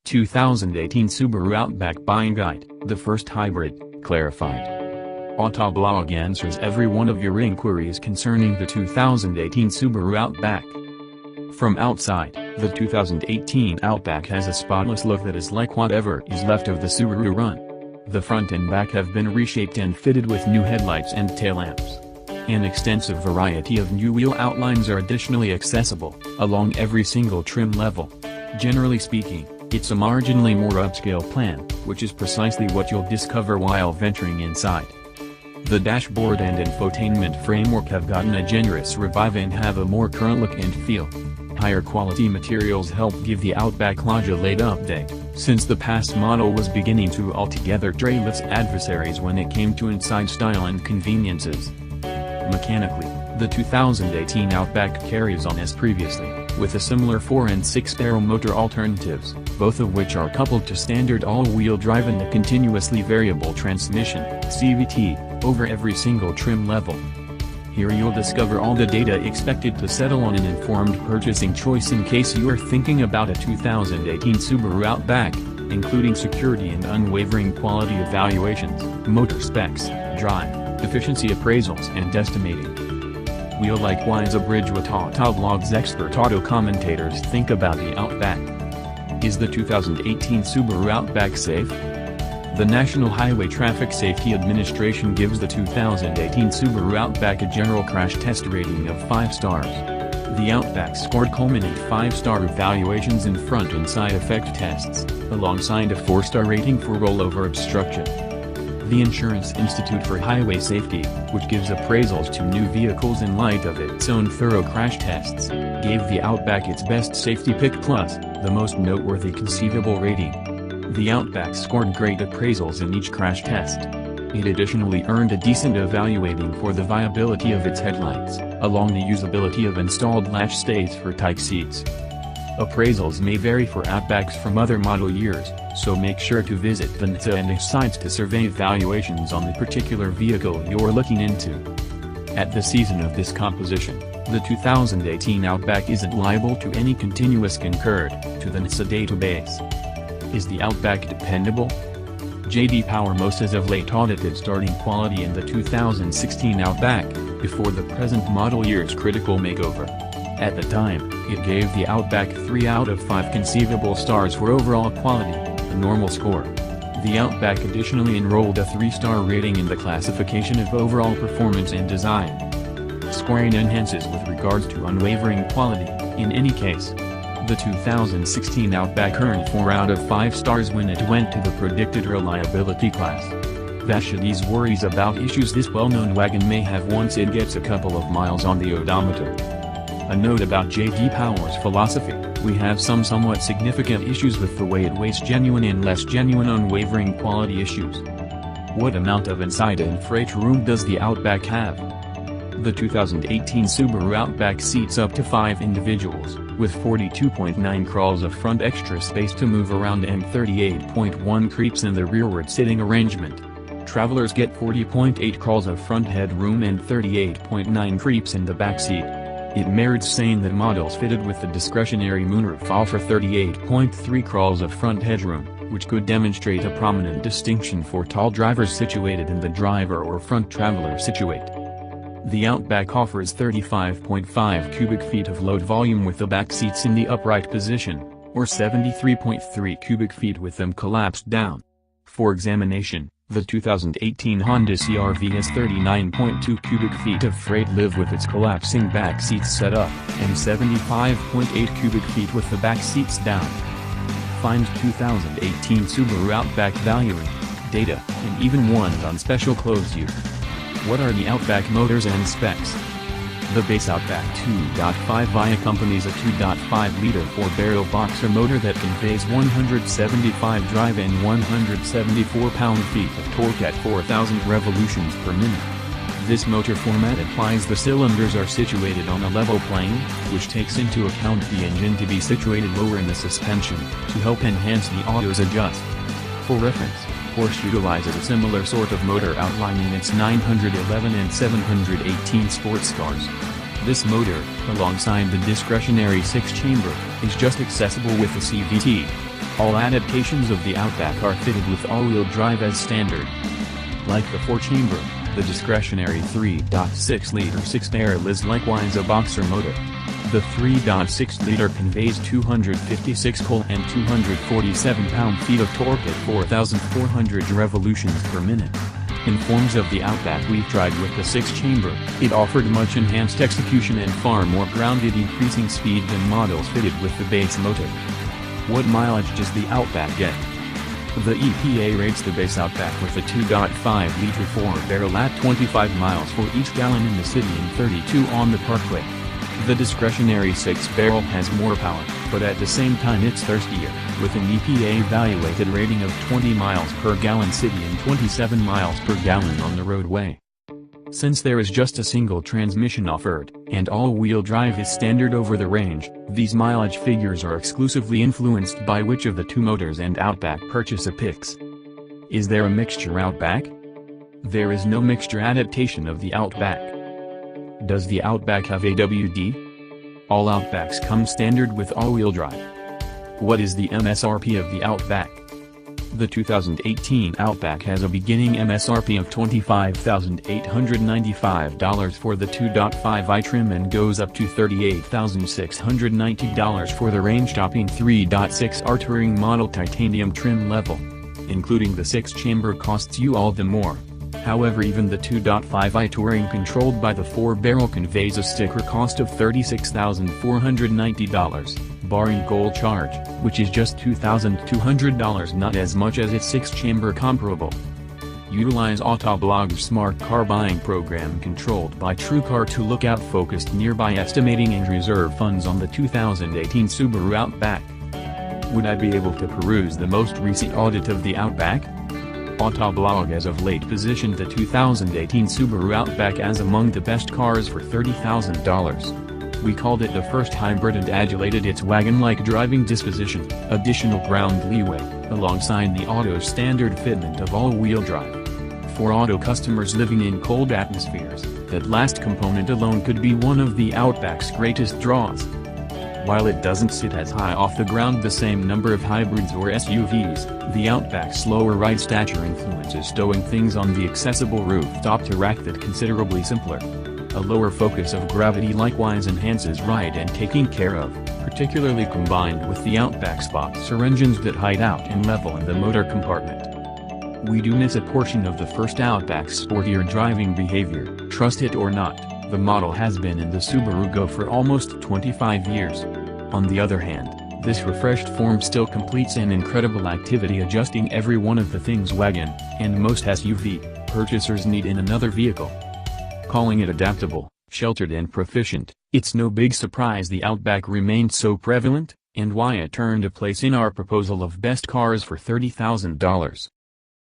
2018 Subaru Outback Buying Guide, the first hybrid, clarified. Autoblog answers every one of your inquiries concerning the 2018 Subaru Outback. From outside, the 2018 Outback has a spotless look that is like whatever is left of the Subaru run. The front and back have been reshaped and fitted with new headlights and tail lamps. An extensive variety of new wheel outlines are additionally accessible, along every single trim level. Generally speaking, it's a marginally more upscale plan, which is precisely what you'll discover while venturing inside. The dashboard and infotainment framework have gotten a generous revive and have a more current look and feel. Higher quality materials help give the Outback Lodge a laid-up day, since the past model was beginning to altogether trail its adversaries when it came to inside style and conveniences. Mechanically, the 2018 Outback carries on as previously, with a similar 4 and 6 aero motor alternatives, both of which are coupled to standard all-wheel drive and a continuously variable transmission (CVT) over every single trim level. Here you'll discover all the data expected to settle on an informed purchasing choice in case you are thinking about a 2018 Subaru Outback, including security and unwavering quality evaluations, motor specs, drive, efficiency appraisals and estimating. We'll likewise abridge what Autoblog's expert auto commentators think about the Outback. Is the 2018 Subaru Outback safe? The National Highway Traffic Safety Administration gives the 2018 Subaru Outback a general crash test rating of 5 stars. The Outback scored culminate 5-star evaluations in front and side effect tests, alongside a 4-star rating for rollover obstruction. The Insurance Institute for Highway Safety, which gives appraisals to new vehicles in light of its own thorough crash tests, gave the Outback its best safety pick plus, the most noteworthy conceivable rating. The Outback scored great appraisals in each crash test. It additionally earned a decent evaluating for the viability of its headlights, along the usability of installed latch stays for type seats. Appraisals may vary for Outbacks from other model years, so make sure to visit the NHTSA and its sites to survey evaluations on the particular vehicle you're looking into. At the season of this composition, the 2018 Outback isn't liable to any continuous concurred to the NHTSA database. Is the Outback dependable? J.D. Power most as of late audited starting quality in the 2016 Outback, before the present model year's critical makeover. At the time, it gave the Outback 3 out of 5 conceivable stars for overall quality, a normal score. The Outback additionally enrolled a 3-star rating in the classification of overall performance and design. Scoring enhances with regards to unwavering quality, in any case. The 2016 Outback earned 4 out of 5 stars when it went to the predicted reliability class. That should ease worries about issues this well-known wagon may have once it gets a couple of miles on the odometer. A note about J.D. Power's philosophy: we have some somewhat significant issues with the way it weighs genuine and less genuine unwavering quality issues. What amount of inside and freight room does the Outback have? The 2018 Subaru Outback seats up to 5 individuals, with 42.9 crawls of front extra space to move around and 38.1 creeps in the rearward sitting arrangement. Travelers get 40.8 crawls of front headroom and 38.9 creeps in the back seat. It merits saying that models fitted with the discretionary moonroof offer 38.3 crawls of front headroom, which could demonstrate a prominent distinction for tall drivers situated in the driver or front traveler situate. The Outback offers 35.5 cubic feet of load volume with the back seats in the upright position, or 73.3 cubic feet with them collapsed down. For examination, the 2018 Honda CR-V has 39.2 cubic feet of freight live with its collapsing back seats set up, and 75.8 cubic feet with the back seats down. Find 2018 Subaru Outback valuing, data, and even ones on special clothes use. What are the Outback motors and specs? The base Outback 2.5i accompanies a 2.5-liter 4-barrel boxer motor that conveys 175 drive and 174 pound-feet of torque at 4,000 revolutions per minute. This motor format implies the cylinders are situated on a level plane, which takes into account the engine to be situated lower in the suspension, to help enhance the auto's adjust. For reference, Porsche utilizes a similar sort of motor outline in its 911 and 718 sports cars. This motor, alongside the discretionary 6-chamber, is just accessible with the CVT, All adaptations of the Outback are fitted with all-wheel drive as standard. Like the 4-chamber, the discretionary 3.6-liter 6-barrel is likewise a boxer motor. The 3.6-liter conveys 256 pole and 247 pound-feet of torque at 4,400 revolutions per minute. In forms of the Outback we've tried with the 6-chamber, it offered much enhanced execution and far more grounded increasing speed than models fitted with the base motor. What mileage does the Outback get? The EPA rates the base Outback with a 2.5-liter 4-barrel at 25 miles for each gallon in the city and 32 on the parkway. The discretionary 6-barrel has more power, but at the same time it's thirstier, with an EPA-evaluated rating of 20 miles per gallon city and 27 miles per gallon on the roadway. Since there is just a single transmission offered, and all-wheel drive is standard over the range, these mileage figures are exclusively influenced by which of the two motors and Outback purchaser picks. Is there a mixture Outback? There is no mixture adaptation of the Outback. Does the Outback have AWD? All Outbacks come standard with all-wheel drive. What is the MSRP of the Outback? The 2018 Outback has a beginning MSRP of $25,895 for the 2.5i trim and goes up to $38,690 for the range-topping 3.6R touring model titanium trim level. Including the 6-chamber costs you all the more. However, even the 2.5i touring controlled by the 4-barrel conveys a sticker cost of $36,490, barring gold charge, which is just $2,200, not as much as its 6-chamber comparable. Utilize Autoblog's smart car buying program controlled by TrueCar to look out focused nearby estimating and reserve funds on the 2018 Subaru Outback. Would I be able to peruse the most recent audit of the Outback? Autoblog as of late positioned the 2018 Subaru Outback as among the best cars for $30,000. We called it the first hybrid and adulated its wagon-like driving disposition, additional ground leeway, alongside the auto's standard fitment of all-wheel drive. For auto customers living in cold atmospheres, that last component alone could be one of the Outback's greatest draws. While it doesn't sit as high off the ground the same number of hybrids or SUVs, the Outback's slower ride stature influences stowing things on the accessible rooftop to rack that considerably simpler. A lower focus of gravity likewise enhances ride and taking care of, particularly combined with the Outback's boxer engines that hide out and level in the motor compartment. We do miss a portion of the first Outback's sportier driving behavior. Trust it or not, the model has been in the Subaru Go for almost 25 years. On the other hand, this refreshed form still completes an incredible activity adjusting every one of the things wagon, and most SUV, purchasers need in another vehicle. Calling it adaptable, sheltered and proficient, it's no big surprise the Outback remained so prevalent, and why it earned a place in our proposal of best cars for $30,000.